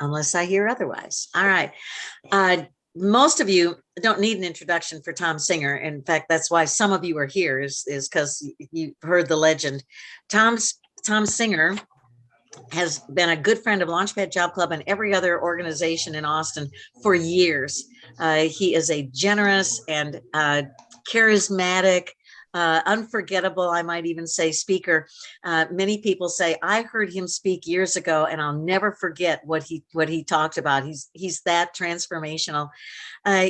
unless I hear otherwise. All right. Most of you don't need an introduction for Thom Singer. In fact, that's why some of you are here is because you heard the legend. Thom Singer has been a good friend of Launchpad Job Club and every other organization in Austin for years. He is a generous and charismatic, unforgettable, I might even say, speaker. Many people say, I heard him speak years ago and I'll never forget what he talked about. He's that transformational.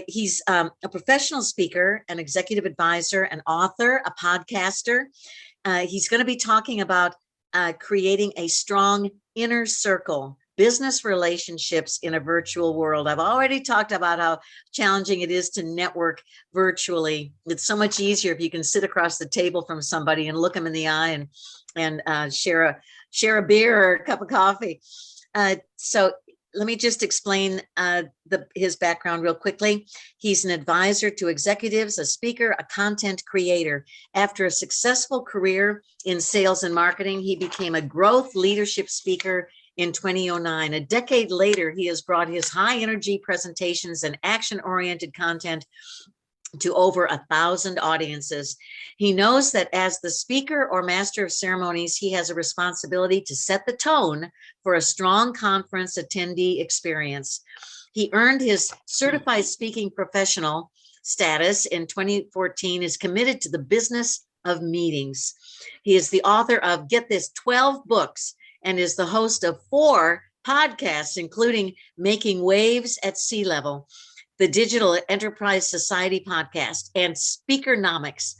He's a professional speaker, an executive advisor, an author, a podcaster. He's going to be talking about creating a strong inner circle, business relationships in a virtual world. I've already talked about how challenging it is to network virtually. It's so much easier if you can sit across the table from somebody and look them in the eye and share a beer or a cup of coffee. So let me just explain his background real quickly. He's an advisor to executives, a speaker, a content creator. After a successful career in sales and marketing, he became a growth leadership speaker in 2009. A decade later, he has brought his high energy presentations and action-oriented content to over 1,000 audiences. He knows that as the speaker or master of ceremonies, he has a responsibility to set the tone for a strong conference attendee experience. He earned his certified speaking professional status in 2014, is committed to the business of meetings. He is the author of, get this, 12 books and is the host of 4 podcasts, including Making Waves at Sea Level, the Digital Enterprise Society podcast, and Speakernomics.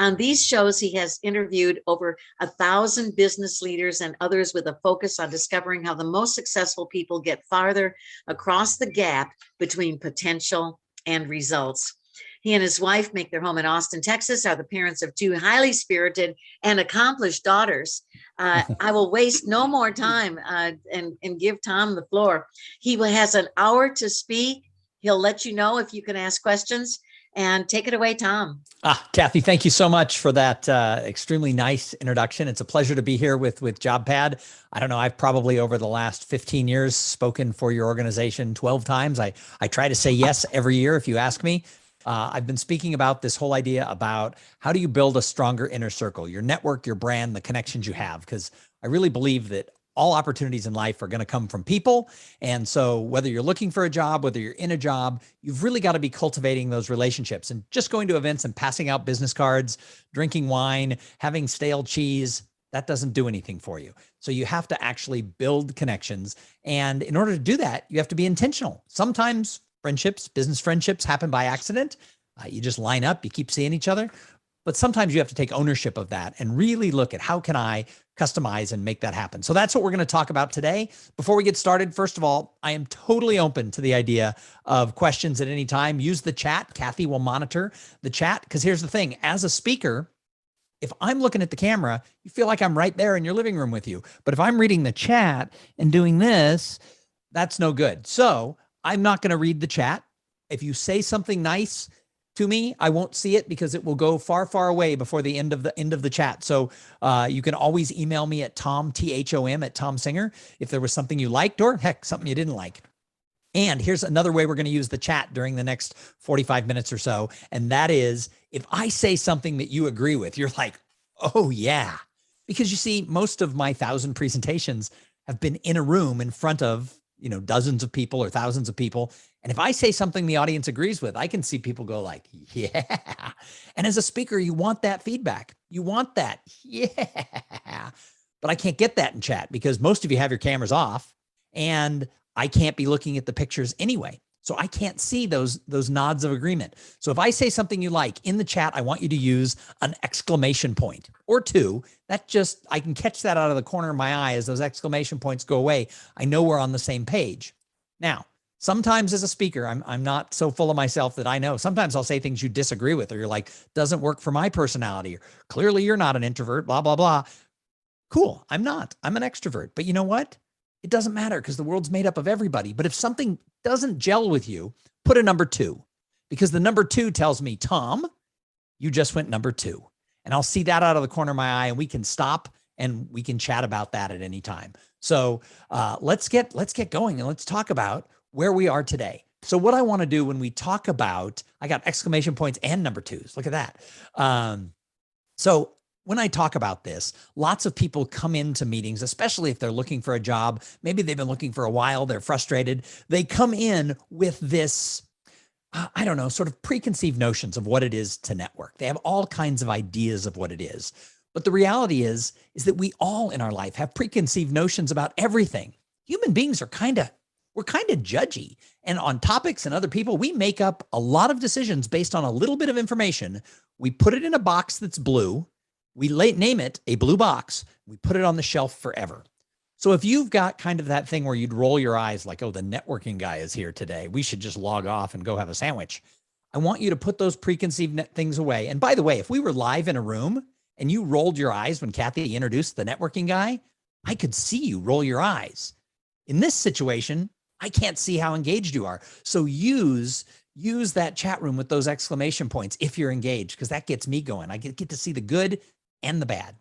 On these shows, he has interviewed over 1,000 business leaders and others with a focus on discovering how the most successful people get farther across the gap between potential and results. He and his wife make their home in Austin, Texas, are the parents of 2 highly spirited and accomplished daughters. I will waste no more time and give Thom the floor. He has an hour to speak. He'll let you know if you can ask questions, and take it away, Thom. Kathy, thank you so much for that extremely nice introduction. It's a pleasure to be here with JobPad. I don't know, I've probably over the last 15 years spoken for your organization 12 times. I try to say yes every year if you ask me. I've been speaking about this whole idea about how do you build a stronger inner circle, your network, your brand, the connections you have, because I really believe that all opportunities in life are going to come from people. And so whether you're looking for a job, whether you're in a job, you've really got to be cultivating those relationships. And just going to events and passing out business cards, drinking wine, having stale cheese, that doesn't do anything for you. So you have to actually build connections. And in order to do that, you have to be intentional. Sometimes friendships, business friendships happen by accident. You just line up, you keep seeing each other. But sometimes you have to take ownership of that and really look at how can I customize and make that happen. So that's what we're going to talk about today. Before we get started, first of all, I am totally open to the idea of questions at any time. Use the chat. Kathy will monitor the chat, because here's the thing. As a speaker, if I'm looking at the camera, you feel like I'm right there in your living room with you. But if I'm reading the chat and doing this, that's no good. So I'm not going to read the chat. If you say something nice to me, I won't see it because it will go far, far away before the end of the chat. So you can always email me at Thom, Thom, at Thom Singer, if there was something you liked or heck, something you didn't like. And here's another way we're going to use the chat during the next 45 minutes or so. And that is, if I say something that you agree with, you're like, oh yeah. Because you see, most of my 1,000 presentations have been in a room in front of, dozens of people or thousands of people. And if I say something the audience agrees with, I can see people go like, yeah. And as a speaker, you want that feedback. You want that. Yeah. But I can't get that in chat because most of you have your cameras off and I can't be looking at the pictures anyway. So I can't see those nods of agreement. So if I say something you like in the chat, I want you to use an exclamation point or 2. I can catch that out of the corner of my eye as those exclamation points go away. I know we're on the same page. Now, sometimes as a speaker, I'm not so full of myself that I know. Sometimes I'll say things you disagree with, or you're like, doesn't work for my personality, or clearly you're not an introvert, blah, blah, blah. Cool. I'm not. I'm an extrovert. But you know what? It doesn't matter because the world's made up of everybody. But if something doesn't gel with you, put a number 2, because the number 2 tells me, Thom, you just went number 2. And I'll see that out of the corner of my eye, and we can stop and we can chat about that at any time. So let's get going and let's talk about where we are today. So what I want to do when we talk about, I got exclamation points and number twos. Look at that. So when I talk about this, lots of people come into meetings, especially if they're looking for a job. Maybe they've been looking for a while. They're frustrated. They come in with this, I don't know, sort of preconceived notions of what it is to network. They have all kinds of ideas of what it is. But the reality is that we all in our life have preconceived notions about everything. Human beings are we're kind of judgy. And on topics and other people, we make up a lot of decisions based on a little bit of information. We put it in a box that's blue. We name it a blue box. We put it on the shelf forever. So if you've got kind of that thing where you'd roll your eyes like, oh, the networking guy is here today, we should just log off and go have a sandwich. I want you to put those preconceived things away. And by the way, if we were live in a room and you rolled your eyes when Kathy introduced the networking guy, I could see you roll your eyes. In this situation, I can't see how engaged you are. So use that chat room with those exclamation points if you're engaged, because that gets me going. I get to see the good and the bad.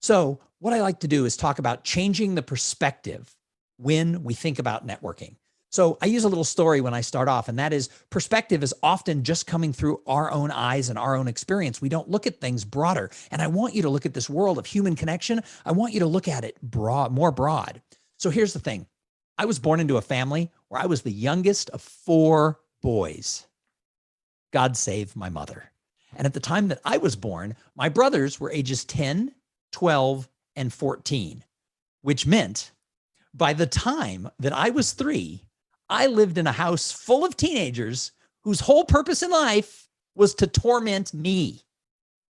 So what I like to do is talk about changing the perspective when we think about networking. So I use a little story when I start off, and that is perspective is often just coming through our own eyes and our own experience. We don't look at things broader. And I want you to look at this world of human connection. I want you to look at it more broad. So here's the thing. I was born into a family where I was the youngest of 4 boys. God save my mother. And at the time that I was born, my brothers were ages 10, 12, and 14, which meant by the time that I was 3, I lived in a house full of teenagers whose whole purpose in life was to torment me.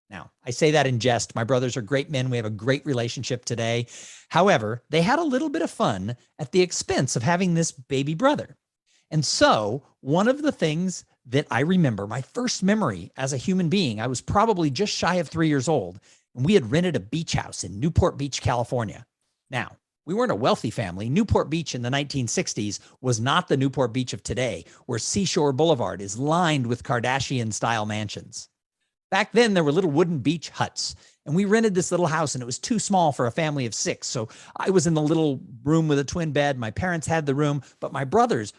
Now, I say that in jest. My brothers are great men. We have a great relationship today. However, they had a little bit of fun at the expense of having this baby brother. And so one of the things that I remember, my first memory as a human being, I was probably just shy of 3 years old, and we had rented a beach house in Newport Beach, California. Now, we weren't a wealthy family. Newport Beach in the 1960s was not the Newport Beach of today, where Seashore Boulevard is lined with Kardashian-style mansions. Back then, there were little wooden beach huts, and we rented this little house, and it was too small for a family of 6. So I was in the little room with a twin bed. My parents had the room, but my brothers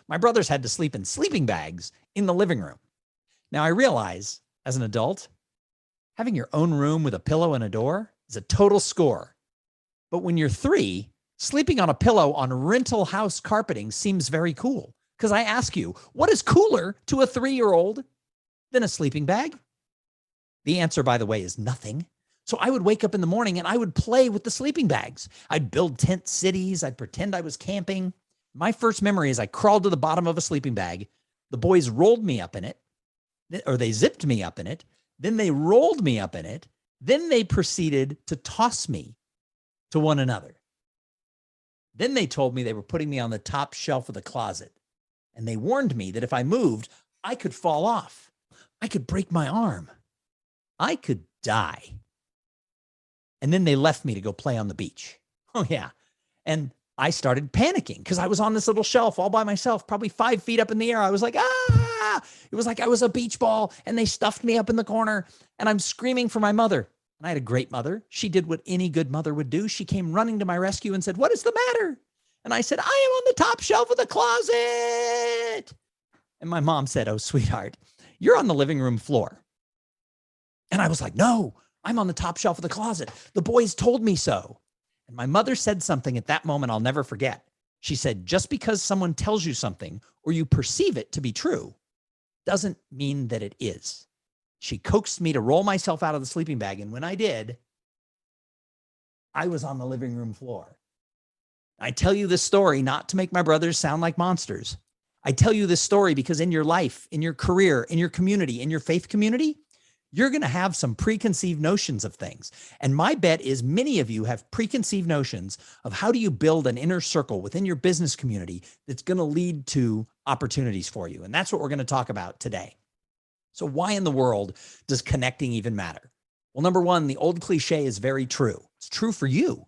had to sleep in sleeping bags in the living room. Now, I realize as an adult, having your own room with a pillow and a door is a total score. But when you're 3, sleeping on a pillow on rental house carpeting seems very cool. Because I ask you, what is cooler to a 3-year-old than a sleeping bag? The answer, by the way, is nothing. So I would wake up in the morning and I would play with the sleeping bags. I'd build tent cities. I'd pretend I was camping. My first memory is I crawled to the bottom of a sleeping bag. The boys rolled me up in it, or they zipped me up in it. Then they rolled me up in it. Then they proceeded to toss me to one another. Then they told me they were putting me on the top shelf of the closet. And they warned me that if I moved, I could fall off. I could break my arm. I could die. And then they left me to go play on the beach. Oh, yeah. And I started panicking because I was on this little shelf all by myself, probably 5 feet up in the air. I was like, ah! It was like I was a beach ball, and they stuffed me up in the corner, and I'm screaming for my mother. And I had a great mother. She did what any good mother would do. She came running to my rescue and said, "What is the matter?" And I said, "I am on the top shelf of the closet." And my mom said, "Oh, sweetheart, you're on the living room floor." And I was like, "No, I'm on the top shelf of the closet. The boys told me so." And my mother said something at that moment I'll never forget. She said, just because someone tells you something or you perceive it to be true doesn't mean that it is. She coaxed me to roll myself out of the sleeping bag. And when I did, I was on the living room floor. I tell you this story not to make my brothers sound like monsters. I tell you this story because in your life, in your career, in your community, in your faith community, you're going to have some preconceived notions of things. And my bet is many of you have preconceived notions of how do you build an inner circle within your business community that's going to lead to opportunities for you. And that's what we're going to talk about today. So why in the world does connecting even matter? Well, number one, the old cliche is very true. It's true for you.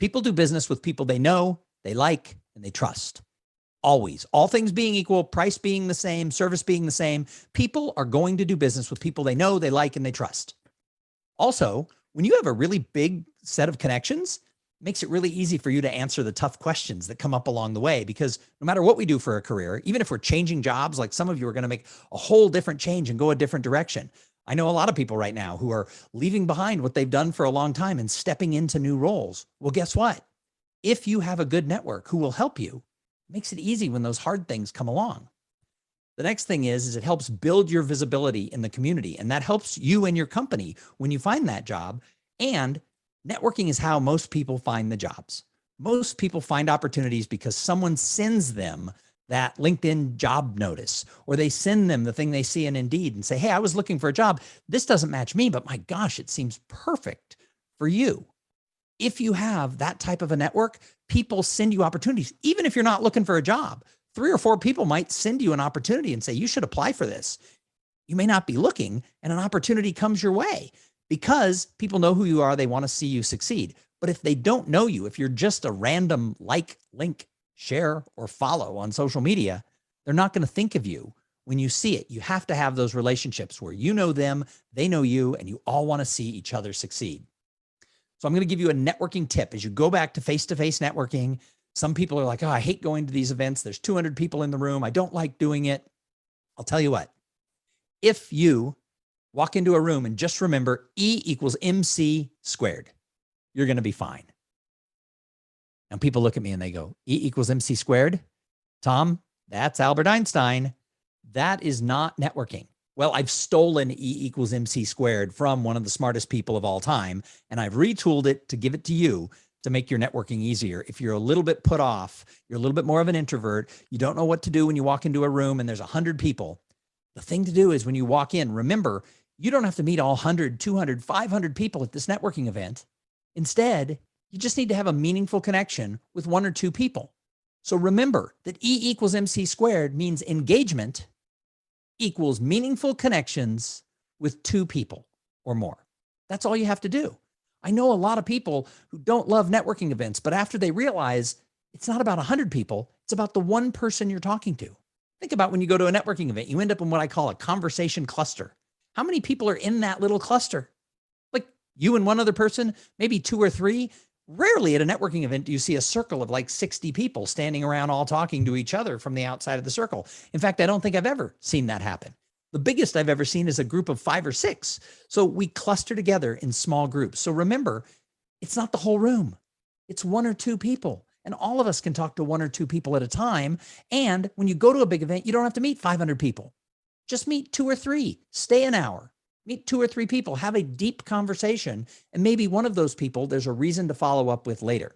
People do business with people they know, they like, and they trust. Always. All things being equal, price being the same, service being the same, people are going to do business with people they know, they like, and they trust. Also, when you have a really big set of connections, makes it really easy for you to answer the tough questions that come up along the way, because no matter what we do for a career, even if we're changing jobs, like some of you are going to make a whole different change and go a different direction. I know a lot of people right now who are leaving behind what they've done for a long time and stepping into new roles. Well, guess what? If you have a good network who will help you, it makes it easy when those hard things come along. The next thing is it helps build your visibility in the community, and that helps you and your company when you find that job. And networking is how most people find the jobs. Most people find opportunities because someone sends them that LinkedIn job notice, or they send them the thing they see in Indeed and say, hey, I was looking for a job. This doesn't match me, but my gosh, it seems perfect for you. If you have that type of a network, people send you opportunities, even if you're not looking for a job. 3 or 4 people might send you an opportunity and say, you should apply for this. You may not be looking, and an opportunity comes your way because people know who you are. They want to see you succeed. But if they don't know you, if you're just a random like, link, share, or follow on social media, they're not going to think of you when you see it. You have to have those relationships where you know them, they know you, and you all want to see each other succeed. So I'm going to give you a networking tip as you go back to face-to-face networking. Some people are like, oh, I hate going to these events. There's 200 people in the room. I don't like doing it. I'll tell you what, if you walk into a room and just remember E equals MC squared, you're going to be fine. And people look at me and they go, E equals MC squared? Thom, that's Albert Einstein. That is not networking. Well, I've stolen E equals MC squared from one of the smartest people of all time, and I've retooled it to give it to you to make your networking easier. If you're a little bit put off, you're a little bit more of an introvert, you don't know what to do when you walk into a room and there's 100 people, the thing to do is when you walk in, remember, you don't have to meet all 100, 200, 500 people at this networking event. Instead, you just need to have a meaningful connection with 1 or 2 people. So remember that E equals MC squared means engagement equals meaningful connections with 2 people or more. That's all you have to do. I know a lot of people who don't love networking events, but after they realize it's not about 100 people, it's about the 1 person you're talking to. Think about when you go to a networking event, you end up in what I call a conversation cluster. How many people are in that little cluster? Like you and 1 other person, maybe 2 or 3. Rarely at a networking event do you see a circle of like 60 people standing around all talking to each other from the outside of the circle. In fact, I don't think I've ever seen that happen. The biggest I've ever seen is a group of 5 or 6. So we cluster together in small groups. So remember, it's not the whole room. It's 1 or 2 people. And all of us can talk to 1 or 2 people at a time. And when you go to a big event, you don't have to meet 500 people. Just meet 2 or 3. Stay an hour. Meet 2 or 3 people, have a deep conversation, and maybe one of those people there's a reason to follow up with later.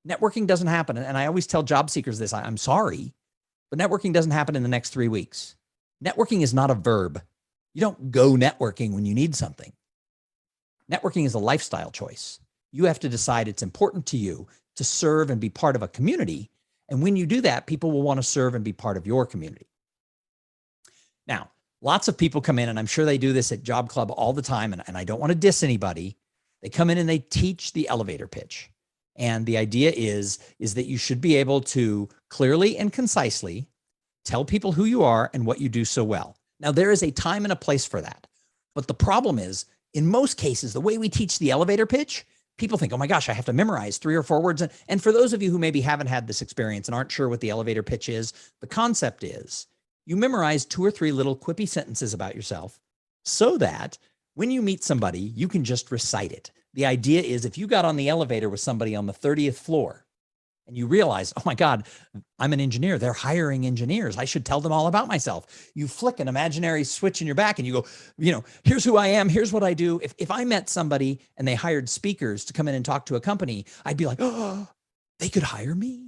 Networking doesn't happen, and I always tell job seekers this, I'm sorry, but networking doesn't happen in the next 3 weeks. Networking is not a verb. You don't go networking when you need something. Networking is a lifestyle choice. You have to decide it's important to you to serve and be part of a community, and when you do that, people will want to serve and be part of your community. Now, lots of people come in, and I'm sure they do this at Job Club all the time, and I don't want to diss anybody. They come in and they teach the elevator pitch. And the idea is that you should be able to clearly and concisely tell people who you are and what you do so well. Now, there is a time and a place for that. But the problem is, in most cases, the way we teach the elevator pitch, people think, oh my gosh, I have to memorize 3 or 4 words. And for those of you who maybe haven't had this experience and aren't sure what the elevator pitch is, the concept is you memorize 2 or 3 little quippy sentences about yourself so that when you meet somebody, you can just recite it. The idea is if you got on the elevator with somebody on the 30th floor and you realize, oh my God, I'm an engineer. They're hiring engineers. I should tell them all about myself. You flick an imaginary switch in your back and you go, here's who I am. Here's what I do. If I met somebody and they hired speakers to come in and talk to a company, I'd be like, oh, they could hire me.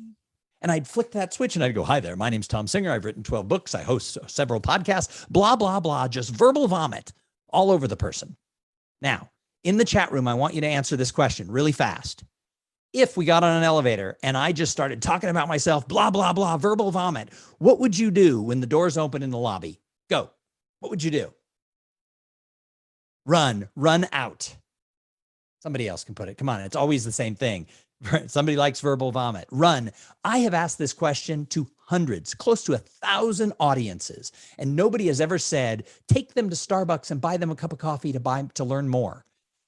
And I'd flick that switch and I'd go, hi there, my name's Thom Singer. I've written 12 books. I host several podcasts, blah, blah, blah, just verbal vomit all over the person. Now, in the chat room, I want you to answer this question really fast. If we got on an elevator and I just started talking about myself, blah, blah, blah, verbal vomit, what would you do when the doors open in the lobby? Go. What would you do? Run out. Somebody else can put it. Come on, it's always the same thing. Somebody likes verbal vomit. Run. I have asked this question to hundreds, close to 1,000 audiences, and nobody has ever said, take them to Starbucks and buy them a cup of coffee to learn more.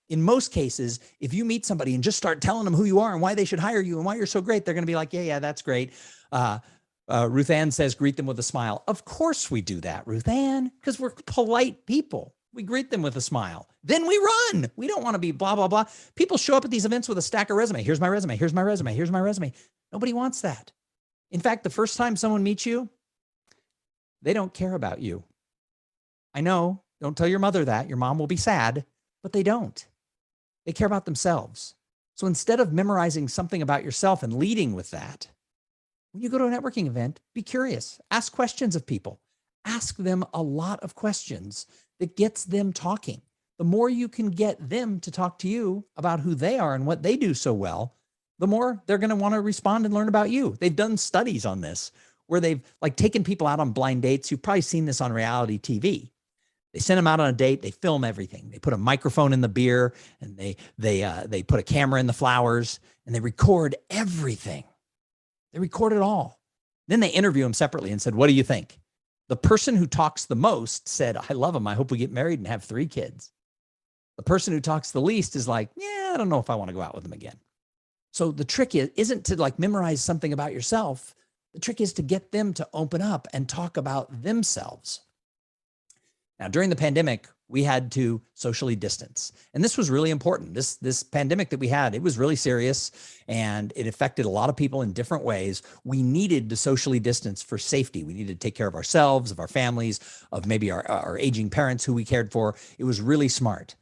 In most cases, if you meet somebody and just start telling them who you are and why they should hire you and why you're so great, they're going to be like, yeah, that's great. Ruth Ann says, greet them with a smile. Of course we do that, Ruth Ann, because we're polite people. We greet them with a smile. Then we run. We don't want to be blah, blah, blah. People show up at these events with a stack of resume. Here's my resume. Here's my resume. Here's my resume. Nobody wants that. In fact, the first time someone meets you, they don't care about you. I know, don't tell your mother that. Your mom will be sad, but they don't. They care about themselves. So instead of memorizing something about yourself and leading with that, when you go to a networking event, be curious. Ask questions of people. Ask them a lot of questions that gets them talking. The more you can get them to talk to you about who they are and what they do so well, the more they're going to want to respond and learn about you. They've done studies on this where they've like taken people out on blind dates. You've probably seen this on reality TV. They send them out on a date. They film everything. They put a microphone in the beer and they put a camera in the flowers and they record everything. They record it all. Then they interview them separately and said, what do you think? The person who talks the most said, I love him. I hope we get married and have 3 kids. The person who talks the least is like, yeah, I don't know if I want to go out with them again. So the trick isn't to like memorize something about yourself. The trick is to get them to open up and talk about themselves. Now, during the pandemic, we had to socially distance. And this was really important. This pandemic that we had, it was really serious and it affected a lot of people in different ways. We needed to socially distance for safety. We needed to take care of ourselves, of our families, of maybe our aging parents who we cared for. It was really smart.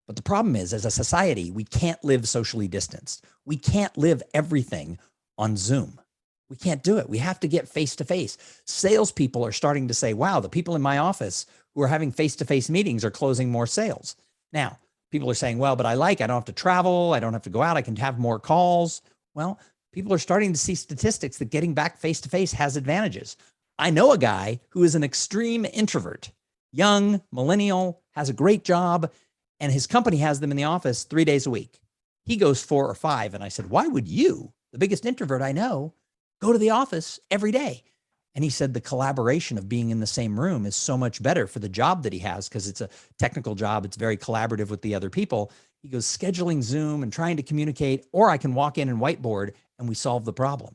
But the problem is, as a society, we can't live socially distanced. We can't live everything on Zoom. We can't do it. We have to get face-to-face. Salespeople are starting to say, wow, the people in my office who are having face-to-face meetings are closing more sales. Now, people are saying, well, but I don't have to travel. I don't have to go out. I can have more calls. Well, people are starting to see statistics that getting back face-to-face has advantages. I know a guy who is an extreme introvert, young, millennial, has a great job, and his company has them in the office 3 days a week. He goes 4 or 5. And I said, why would you, the biggest introvert I know, go to the office every day? And he said the collaboration of being in the same room is so much better for the job that he has because it's a technical job. It's very collaborative with the other people. He goes, scheduling Zoom and trying to communicate, or I can walk in and whiteboard and we solve the problem.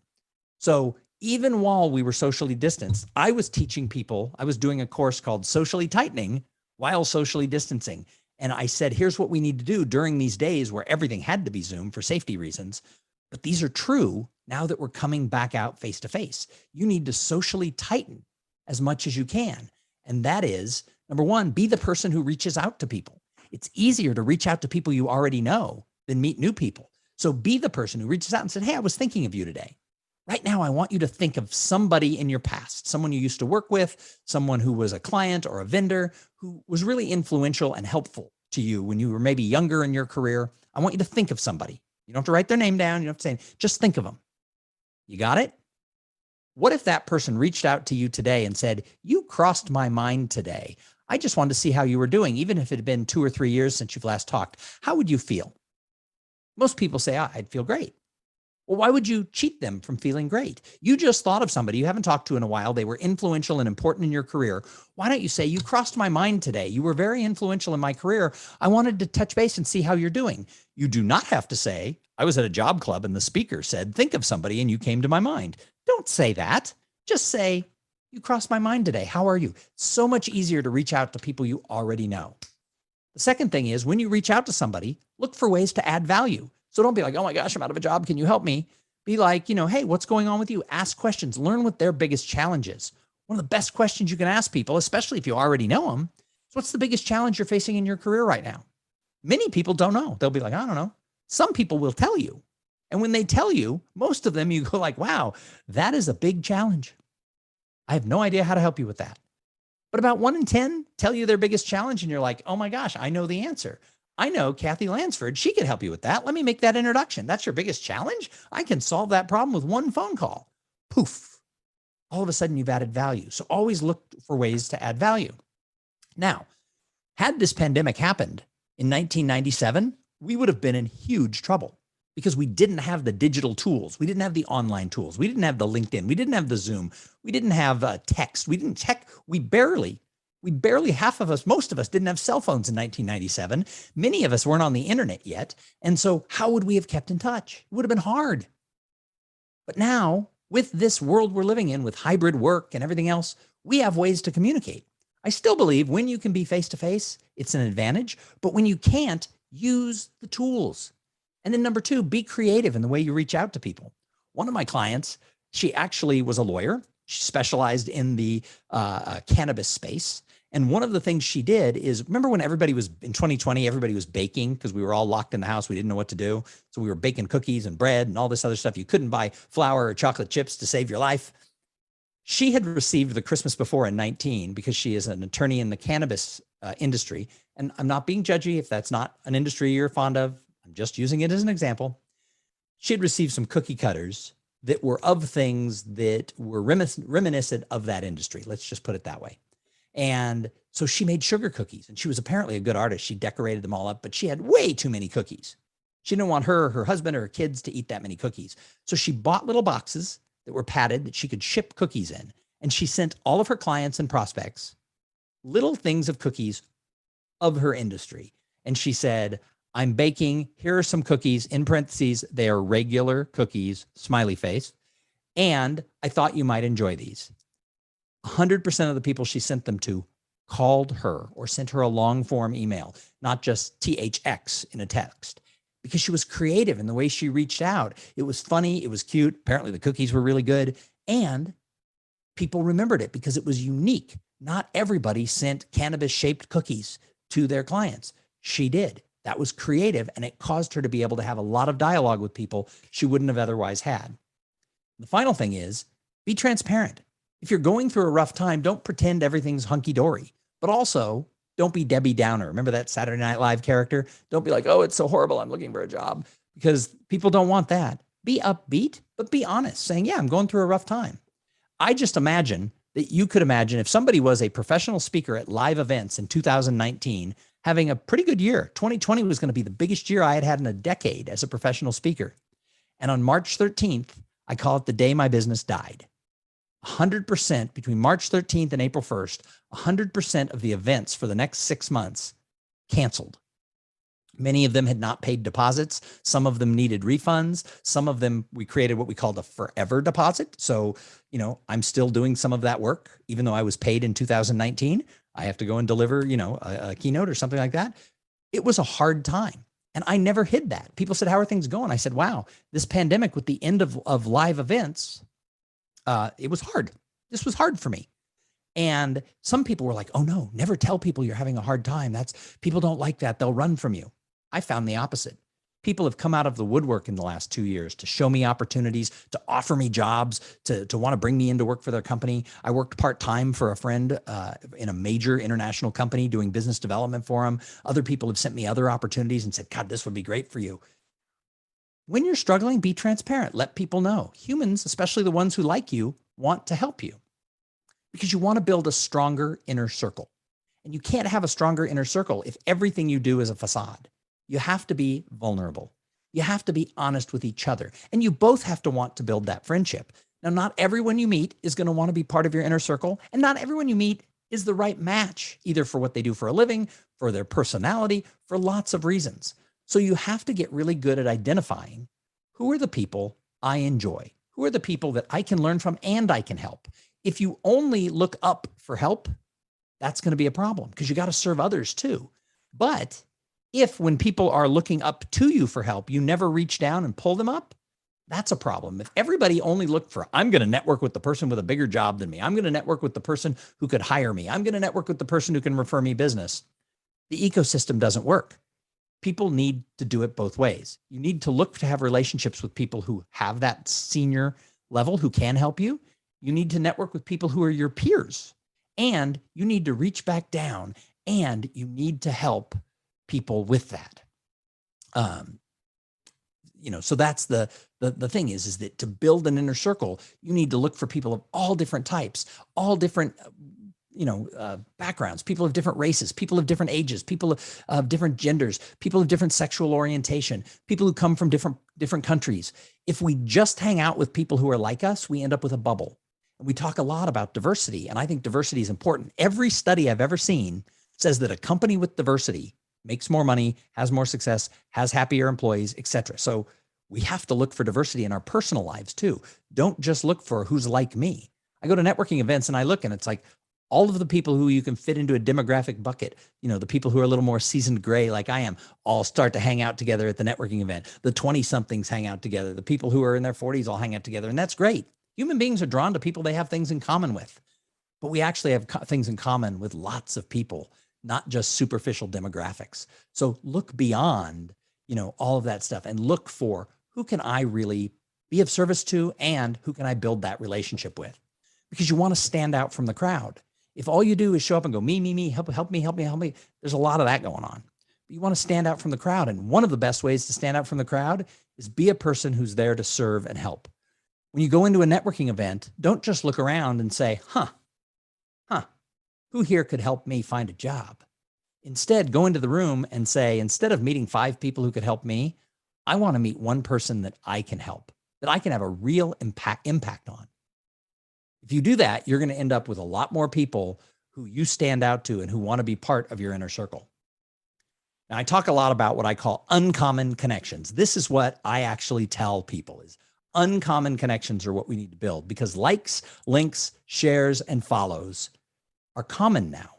So even while we were socially distanced, I was teaching people, I was doing a course called Socially Tightening while socially distancing. And I said, here's what we need to do during these days where everything had to be Zoom for safety reasons. But these are true now that we're coming back out face to face. You need to socially tighten as much as you can. And that is, number one, be the person who reaches out to people. It's easier to reach out to people you already know than meet new people. So be the person who reaches out and said, hey, I was thinking of you today. Right now, I want you to think of somebody in your past, someone you used to work with, someone who was a client or a vendor who was really influential and helpful to you when you were maybe younger in your career. I want you to think of somebody. You don't have to write their name down. You don't have to say, just think of them. You got it? What if that person reached out to you today and said, you crossed my mind today. I just wanted to see how you were doing, even if it had been 2 or 3 years since you've last talked. How would you feel? Most people say, I'd feel great. Well, why would you cheat them from feeling great? You just thought of somebody you haven't talked to in a while. They were influential and important in your career. Why don't you say, you crossed my mind today. You were very influential in my career. I wanted to touch base and see how you're doing. You do not have to say, I was at a job club and the speaker said, think of somebody and you came to my mind. Don't say that. Just say, you crossed my mind today. How are you? So much easier to reach out to people you already know. The second thing is when you reach out to somebody, look for ways to add value. So don't be like, oh my gosh, I'm out of a job. Can you help me? Be like, hey, what's going on with you? Ask questions. Learn what their biggest challenge is. One of the best questions you can ask people, especially if you already know them, is what's the biggest challenge you're facing in your career right now? Many people don't know. They'll be like, I don't know. Some people will tell you. And when they tell you, most of them, you go like, wow, that is a big challenge. I have no idea how to help you with that. But about 1 in 10 tell you their biggest challenge. And you're like, oh my gosh, I know the answer. I know Kathy Lansford. She could help you with that. Let me make that introduction. That's your biggest challenge? I can solve that problem with 1 phone call. Poof. All of a sudden you've added value. So always look for ways to add value. Now, had this pandemic happened in 1997, we would have been in huge trouble because we didn't have the digital tools. We didn't have the online tools. We didn't have the LinkedIn. We didn't have the Zoom. We didn't have text. We barely We barely, half of us, most of us didn't have cell phones in 1997. Many of us weren't on the internet yet. And so how would we have kept in touch? It would have been hard. But now, with this world we're living in, with hybrid work and everything else, we have ways to communicate. I still believe when you can be face to face, it's an advantage. But when you can't, use the tools. And then number two, be creative in the way you reach out to people. One of my clients, she actually was a lawyer. She specialized in the cannabis space. And one of the things she did is, remember when everybody was in 2020, everybody was baking because we were all locked in the house. We didn't know what to do. So we were baking cookies and bread and all this other stuff. You couldn't buy flour or chocolate chips to save your life. She had received the Christmas before in 19 because she is an attorney in the cannabis industry. And I'm not being judgy if that's not an industry you're fond of. I'm just using it as an example. She had received some cookie cutters that were of things that were reminiscent of that industry. Let's just put it that way. And so she made sugar cookies, and she was apparently a good artist. She decorated them all up, but she had way too many cookies. She didn't want her husband, or her kids to eat that many cookies. So she bought little boxes that were padded that she could ship cookies in. And she sent all of her clients and prospects little things of cookies of her industry. And she said, I'm baking. Here are some cookies. In parentheses, they are regular cookies, smiley face. And I thought you might enjoy these. 100% of the people she sent them to called her or sent her a long form email, not just THX in a text, because she was creative in the way she reached out. It was funny. It was cute. Apparently the cookies were really good. And people remembered it because it was unique. Not everybody sent cannabis shaped cookies to their clients. She did. That was creative, and it caused her to be able to have a lot of dialogue with people she wouldn't have otherwise had. The final thing is be transparent. If you're going through a rough time, don't pretend everything's hunky-dory, but also don't be Debbie Downer. Remember that Saturday Night Live character? Don't be like, oh, it's so horrible, I'm looking for a job, because people don't want that. Be upbeat, but be honest, saying, yeah, I'm going through a rough time. I just imagine that you could imagine if somebody was a professional speaker at live events in 2019, having a pretty good year. 2020 was going to be the biggest year I had had in a decade as a professional speaker. And on March 13th, I call it the day my business died. 100% between March 13th and April 1st, 100% of the events for the next 6 months canceled. Many of them had not paid deposits. Some of them needed refunds. Some of them, we created what we called a forever deposit. So, I'm still doing some of that work, even though I was paid in 2019. I have to go and deliver, a keynote or something like that. It was a hard time. And I never hid that. People said, how are things going? I said, wow, this pandemic with the end of live events, it was hard. This was hard for me. And some people were like, oh no, never tell people you're having a hard time. People don't like that. They'll run from you. I found the opposite. People have come out of the woodwork in the last 2 years to show me opportunities, to offer me jobs, to want to bring me into work for their company. I worked part-time for a friend in a major international company doing business development for him. Other people have sent me other opportunities and said, God, this would be great for you. When you're struggling, be transparent. Let people know. Humans, especially the ones who like you, want to help you because you want to build a stronger inner circle. And you can't have a stronger inner circle if everything you do is a facade. You have to be vulnerable. You have to be honest with each other. And you both have to want to build that friendship. Now, not everyone you meet is going to want to be part of your inner circle. And not everyone you meet is the right match, either for what they do for a living, for their personality, for lots of reasons. So you have to get really good at identifying who are the people I enjoy, who are the people that I can learn from and I can help. If you only look up for help, that's going to be a problem because you got to serve others too. But if when people are looking up to you for help, you never reach down and pull them up, that's a problem. If everybody only looked for, I'm going to network with the person with a bigger job than me. I'm going to network with the person who could hire me. I'm going to network with the person who can refer me business. The ecosystem doesn't work. People need to do it both ways. You need to look to have relationships with people who have that senior level who can help you. You need to network with people who are your peers, and you need to reach back down, and you need to help people with that. So that's the thing is that to build an inner circle, you need to look for people of all different types, all different, backgrounds, people of different races, people of different ages, people of different genders, people of different sexual orientation, people who come from different countries. If we just hang out with people who are like us, we end up with a bubble. And we talk a lot about diversity, and I think diversity is important. Every study I've ever seen says that a company with diversity makes more money, has more success, has happier employees, et cetera. So we have to look for diversity in our personal lives too. Don't just look for who's like me. I go to networking events and I look, and it's like all of the people who you can fit into a demographic bucket, the people who are a little more seasoned gray like I am, all start to hang out together at the networking event. The 20-somethings hang out together. The people who are in their 40s all hang out together, and that's great. Human beings are drawn to people they have things in common with, but we actually have things in common with lots of people, not just superficial demographics. So look beyond, all of that stuff and look for who can I really be of service to and who can I build that relationship with, because you want to stand out from the crowd. If all you do is show up and go, me, help me, there's a lot of that going on. But you want to stand out from the crowd. And one of the best ways to stand out from the crowd is be a person who's there to serve and help. When you go into a networking event, don't just look around and say, who here could help me find a job? Instead, go into the room and say, instead of meeting 5 people who could help me, I want to meet one person that I can help, that I can have a real impact on. If you do that, you're going to end up with a lot more people who you stand out to and who want to be part of your inner circle. Now, I talk a lot about what I call uncommon connections. This is what I actually tell people is uncommon connections are what we need to build, because likes, links, shares, and follows are common now.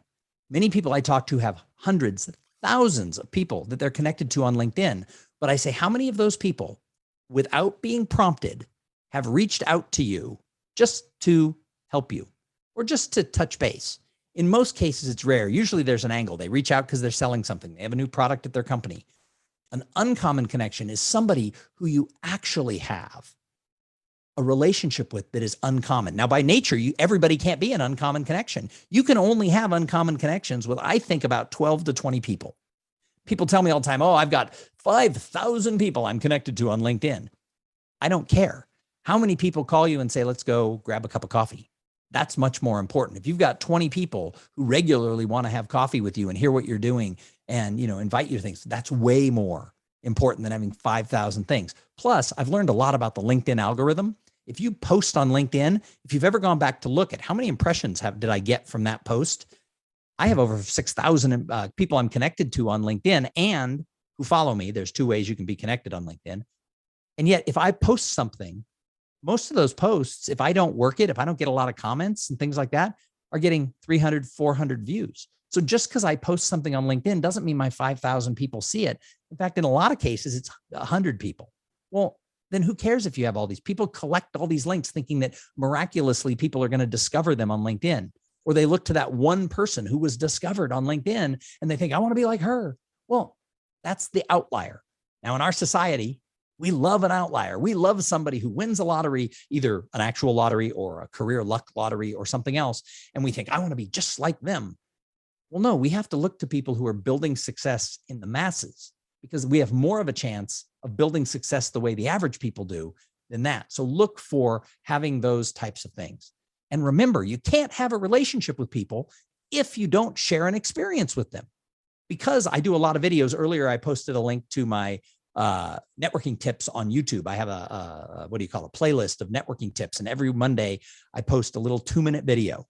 Many people I talk to have hundreds, thousands of people that they're connected to on LinkedIn. But I say, how many of those people, without being prompted, have reached out to you just to help you or just to touch base? In most cases, it's rare. Usually there's an angle. They reach out because they're selling something. They have a new product at their company. An uncommon connection is somebody who you actually have a relationship with that is uncommon. Now, by nature, everybody can't be an uncommon connection. You can only have uncommon connections with, I think, about 12 to 20 people. People tell me all the time, oh, I've got 5,000 people I'm connected to on LinkedIn. I don't care. How many people call you and say, let's go grab a cup of coffee? That's much more important. If you've got 20 people who regularly want to have coffee with you and hear what you're doing and, invite you to things, that's way more important than having 5,000 things. Plus, I've learned a lot about the LinkedIn algorithm. If you post on LinkedIn, if you've ever gone back to look at how many impressions did I get from that post, I have over 6,000 people I'm connected to on LinkedIn and who follow me. There's 2 ways you can be connected on LinkedIn. And yet, if I post something, most of those posts, if I don't work it, if I don't get a lot of comments and things like that, are getting 300, 400 views. So just because I post something on LinkedIn doesn't mean my 5,000 people see it. In fact, in a lot of cases, it's 100 people. Well, then who cares if you have all these people collect all these links thinking that miraculously people are going to discover them on LinkedIn, or they look to that one person who was discovered on LinkedIn and they think, I want to be like her. Well, that's the outlier. Now, in our society, we love an outlier. We love somebody who wins a lottery, either an actual lottery or a career luck lottery or something else. And we think, I want to be just like them. Well, no, we have to look to people who are building success in the masses, because we have more of a chance of building success the way the average people do than that. So look for having those types of things. And remember, you can't have a relationship with people if you don't share an experience with them. Because I do a lot of videos. Earlier, I posted a link to my networking tips on YouTube. I have a playlist of networking tips. And every Monday I post a little 2-minute video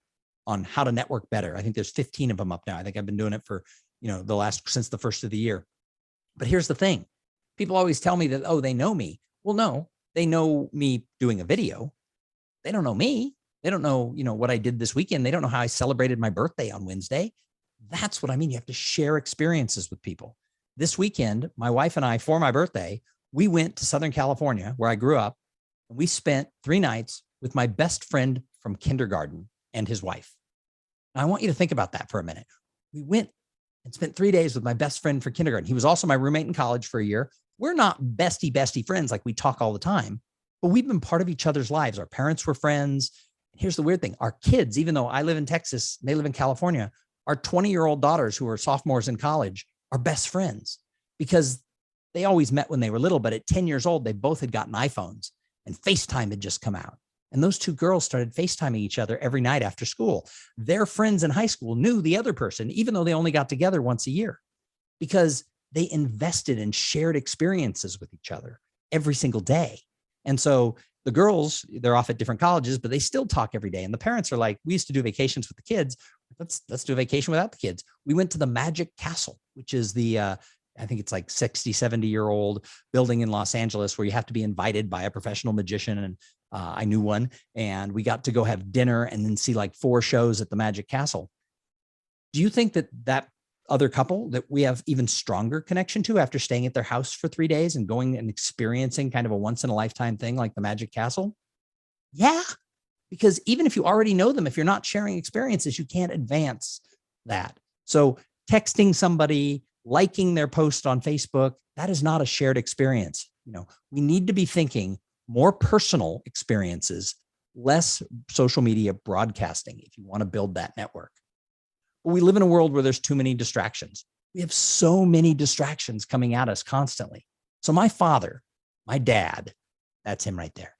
on how to network better. I think there's 15 of them up now. I think I've been doing it for, since the first of the year. But here's the thing. People always tell me that, oh, they know me. Well, no, they know me doing a video. They don't know me. They don't know, what I did this weekend. They don't know how I celebrated my birthday on Wednesday. That's what I mean. You have to share experiences with people. This weekend, my wife and I, for my birthday, we went to Southern California, where I grew up, and we spent 3 nights with my best friend from kindergarten and his wife. Now, I want you to think about that for a minute. We went and spent 3 days with my best friend for kindergarten. He was also my roommate in college for a year. We're not bestie friends like we talk all the time, but we've been part of each other's lives. Our parents were friends. Here's the weird thing. Our kids, even though I live in Texas, they live in California, our 20-year-old daughters who are sophomores in college are best friends, because they always met when they were little, but at 10 years old, they both had gotten iPhones and FaceTime had just come out. And those 2 girls started FaceTiming each other every night after school. Their friends in high school knew the other person, even though they only got together once a year, because they invested and shared experiences with each other every single day. And so The girls, they're off at different colleges, but they still talk every day. And the parents are like, we used to do vacations with the kids. Let's do a vacation without the kids. We went to the Magic Castle, which is I think it's like 60, 70-year-old building in Los Angeles where you have to be invited by a professional magician. And I knew one, and we got to go have dinner and then see like 4 shows at the Magic Castle. Do you think that other couple that we have even stronger connection to after staying at their house for 3 days and going and experiencing kind of a once in a lifetime thing like the Magic Castle? Yeah, because even if you already know them, if you're not sharing experiences, you can't advance that. So texting somebody, liking their post on Facebook, that is not a shared experience. We need to be thinking more personal experiences, less social media broadcasting if you want to build that network. But we live in a world where there's too many distractions. We have so many distractions coming at us constantly. So my father, my dad, that's him right there,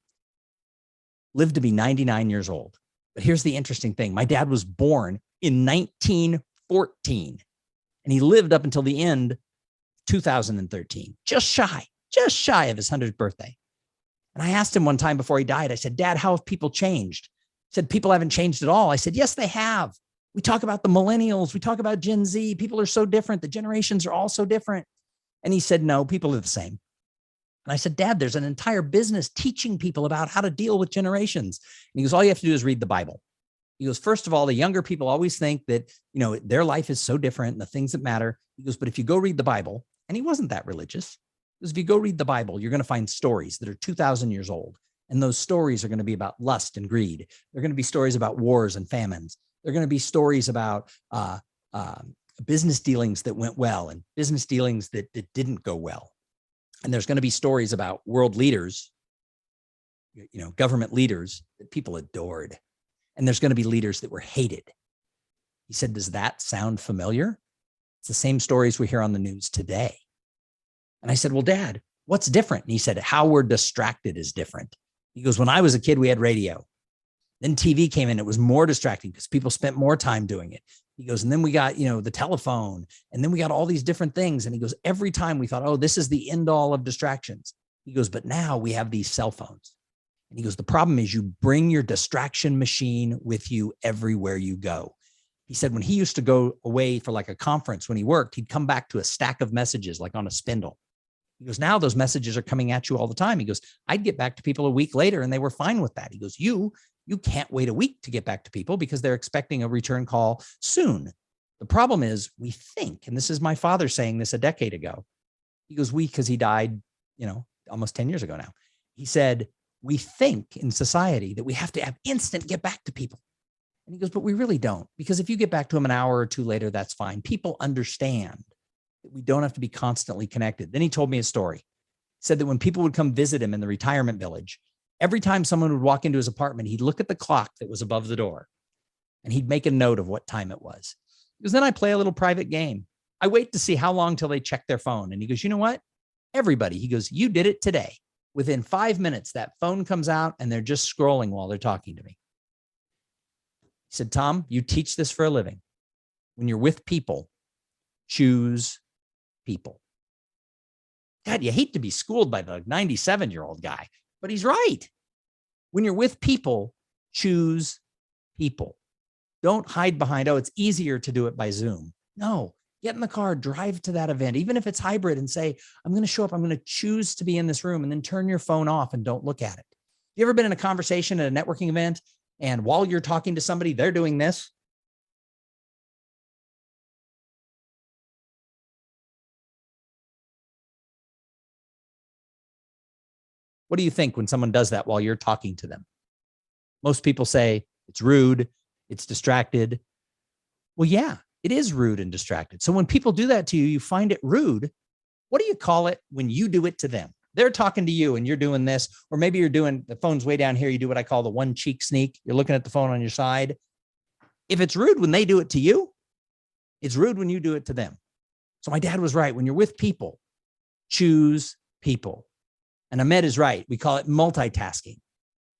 lived to be 99 years old. But here's the interesting thing. My dad was born in 1914, and he lived up until the end of 2013, just shy of his 100th birthday. And I asked him one time before he died, I said, Dad, how have people changed? He said, people haven't changed at all. I said, yes, they have. We talk about the millennials. We talk about Gen Z. People are so different. The generations are all so different. And he said, no, people are the same. And I said, Dad, there's an entire business teaching people about how to deal with generations. And he goes, all you have to do is read the Bible. He goes, first of all, the younger people always think that, their life is so different and the things that matter. He goes, but if you go read the Bible, and he wasn't that religious, because if you go read the Bible, you're going to find stories that are 2,000 years old. And those stories are going to be about lust and greed. They're going to be stories about wars and famines. They're going to be stories about business dealings that went well and business dealings that didn't go well. And there's going to be stories about world leaders, government leaders that people adored. And there's going to be leaders that were hated. He said, does that sound familiar? It's the same stories we hear on the news today. And I said, well, Dad, what's different? And he said, how we're distracted is different. He goes, when I was a kid, we had radio. Then TV came in. It was more distracting because people spent more time doing it. He goes, and then we got, the telephone, and then we got all these different things. And he goes, every time we thought, oh, this is the end all of distractions. He goes, but now we have these cell phones. And he goes, the problem is you bring your distraction machine with you everywhere you go. He said when he used to go away for like a conference when he worked, he'd come back to a stack of messages like on a spindle. He goes, now those messages are coming at you all the time. He goes, I'd get back to people a week later and they were fine with that. He goes, you can't wait a week to get back to people because they're expecting a return call soon. The problem is we think, and this is my father saying this a decade ago. He goes, because he died, almost 10 years ago now. He said, we think in society that we have to have instant get back to people. And he goes, but we really don't, because if you get back to them an hour or two later, that's fine. People understand that we don't have to be constantly connected. Then he told me a story. He said that when people would come visit him in the retirement village, every time someone would walk into his apartment, he'd look at the clock that was above the door and he'd make a note of what time it was. Because then I play a little private game. I wait to see how long till they check their phone. And he goes, you know what? Everybody, he goes, you did it today. Within 5 minutes, that phone comes out and they're just scrolling while they're talking to me. He said, Thom, you teach this for a living. When you're with people, choose people. God, you hate to be schooled by the 97-year-old guy, but he's right. When you're with people, choose people. Don't hide behind, oh, it's easier to do it by Zoom. No, get in the car, drive to that event, even if it's hybrid, and say, I'm going to show up. I'm going to choose to be in this room, and then turn your phone off and don't look at it. You ever been in a conversation at a networking event and while you're talking to somebody, they're doing this? What do you think when someone does that while you're talking to them? Most people say it's rude, it's distracted. Well, yeah, it is rude and distracted. So when people do that to you, you find it rude. What do you call it when you do it to them? They're talking to you and you're doing this, or maybe you're doing, the phone's way down here. You do what I call the one cheek sneak. You're looking at the phone on your side. If it's rude when they do it to you, it's rude when you do it to them. So my dad was right. When you're with people, choose people. And Ahmed is right. We call it multitasking.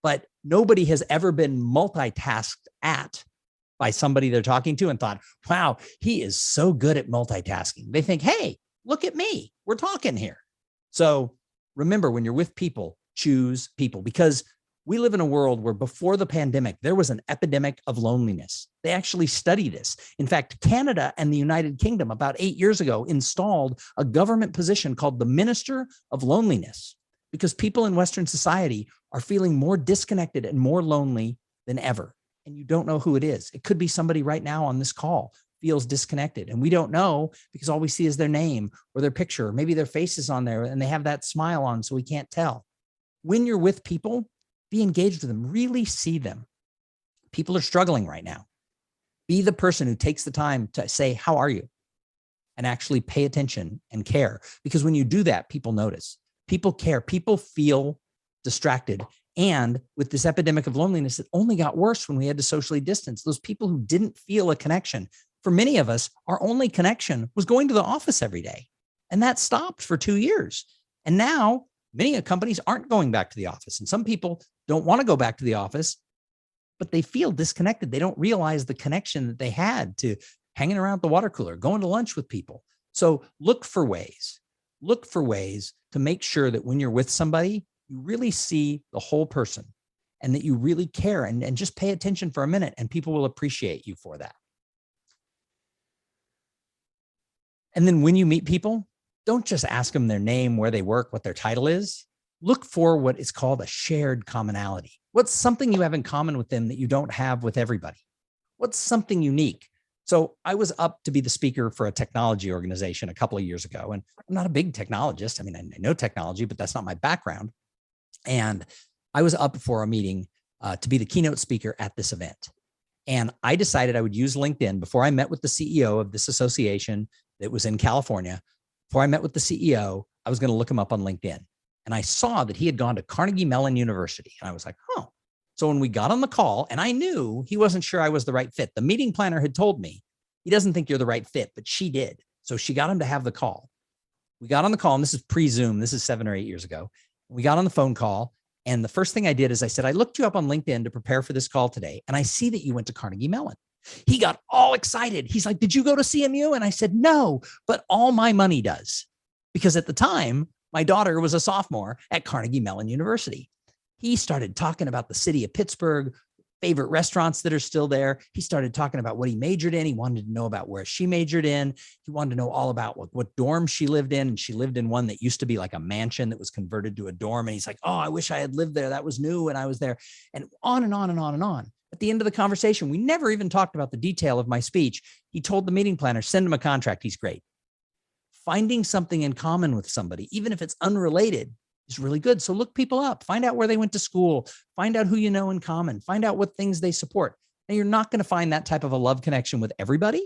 But nobody has ever been multitasked at by somebody they're talking to and thought, wow, he is so good at multitasking. They think, hey, look at me. We're talking here. So remember, when you're with people, choose people, because we live in a world where before the pandemic, there was an epidemic of loneliness. They actually study this. In fact, Canada and the United Kingdom about 8 years ago installed a government position called the Minister of Loneliness, because people in Western society are feeling more disconnected and more lonely than ever. And you don't know who it is. It could be somebody right now on this call feels disconnected, and we don't know because all we see is their name or their picture, or maybe their face is on there and they have that smile on, so we can't tell. When you're with people, be engaged with them, really see them. People are struggling right now. Be the person who takes the time to say, how are you? And actually pay attention and care. Because when you do that, people notice, people care, people feel distracted. And with this epidemic of loneliness, it only got worse when we had to socially distance. Those people who didn't feel a connection, for many of us, our only connection was going to the office every day. And that stopped for 2 years. And now many companies aren't going back to the office. And some people don't want to go back to the office, but they feel disconnected. They don't realize the connection that they had to hanging around the water cooler, going to lunch with people. So look for ways to make sure that when you're with somebody, you really see the whole person and that you really care, and just pay attention for a minute, and people will appreciate you for that. And then when you meet people, don't just ask them their name, where they work, what their title is. Look for what is called a shared commonality. What's something you have in common with them that you don't have with everybody? What's something unique? So I was up to be the speaker for a technology organization a couple of years ago, and I'm not a big technologist. I mean, I know technology, but that's not my background. And I was up for a meeting to be the keynote speaker at this event. And I decided I would use LinkedIn before I met with the CEO of this association that was in California. Before I met with the CEO, I was going to look him up on LinkedIn. And I saw that he had gone to Carnegie Mellon University. And I was like, oh. So when we got on the call, and I knew he wasn't sure I was the right fit. The meeting planner had told me, he doesn't think you're the right fit, but she did. So she got him to have the call. We got on the call, and this is pre-Zoom. This is 7 or 8 years ago. We got on the phone call. And the first thing I did is I said, I looked you up on LinkedIn to prepare for this call today, and I see that you went to Carnegie Mellon. He got all excited. He's like, did you go to CMU? And I said, no, but all my money does. Because at the time, my daughter was a sophomore at Carnegie Mellon University. He started talking about the city of Pittsburgh, favorite restaurants that are still there. He started talking about what he majored in. He wanted to know about where she majored in. He wanted to know all about what dorm she lived in. And she lived in one that used to be like a mansion that was converted to a dorm. And he's like, oh, I wish I had lived there. That was new when I was there. And on and on and on and on. At the end of the conversation, we never even talked about the detail of my speech. He told the meeting planner, send him a contract. He's great. Finding something in common with somebody, even if it's unrelated, is really good. So look people up, find out where they went to school, find out who you know in common, find out what things they support. Now, you're not going to find that type of a love connection with everybody,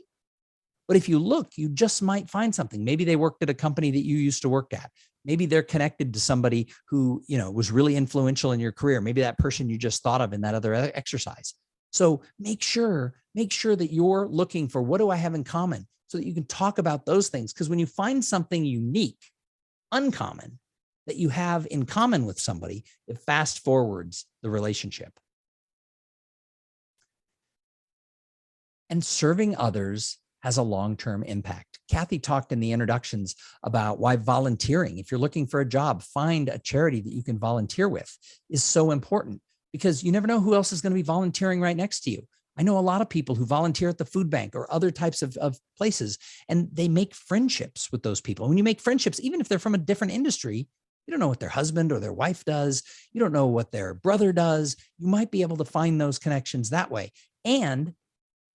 but if you look, you just might find something. Maybe they worked at a company that you used to work at. Maybe they're connected to somebody who, was really influential in your career. Maybe that person you just thought of in that other exercise. So make sure that you're looking for, what do I have in common, so that you can talk about those things. Because when you find something unique, uncommon, that you have in common with somebody, it fast forwards the relationship. And serving others has a long-term impact. Kathy talked in the introductions about why volunteering, if you're looking for a job, find a charity that you can volunteer with, is so important, because you never know who else is going to be volunteering right next to you. I know a lot of people who volunteer at the food bank or other types of places, and they make friendships with those people. When you make friendships, even if they're from a different industry, you don't know what their husband or their wife does. You don't know what their brother does. You might be able to find those connections that way. And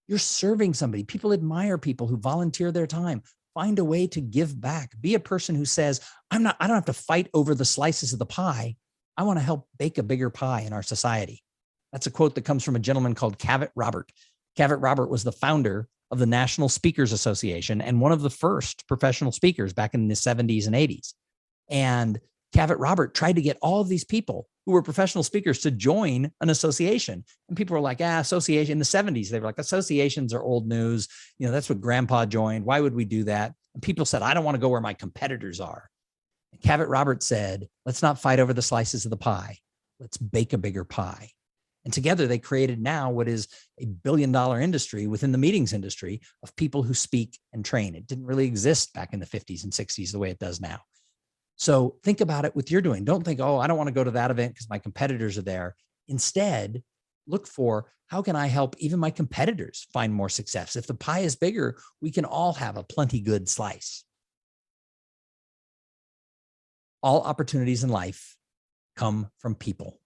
you're serving somebody. People admire people who volunteer their time. Find a way to give back. Be a person who says, I don't have to fight over the slices of the pie. I want to help bake a bigger pie in our society. That's a quote that comes from a gentleman called Cavett Robert. Cavett Robert was the founder of the National Speakers Association and one of the first professional speakers back in the 70s and 80s. And Cavett Robert tried to get all of these people who were professional speakers to join an association. And people were like, association. In the 70s, they were like, associations are old news. That's what grandpa joined. Why would we do that? And people said, I don't want to go where my competitors are. And Cavett Robert said, let's not fight over the slices of the pie. Let's bake a bigger pie. And together they created now what is a billion-dollar industry within the meetings industry of people who speak and train. It didn't really exist back in the 50s and 60s the way it does now. So think about it with you're doing. Don't think, oh, I don't want to go to that event because my competitors are there. Instead, look for how can I help even my competitors find more success? If the pie is bigger, we can all have a plenty good slice. All opportunities in life come from people.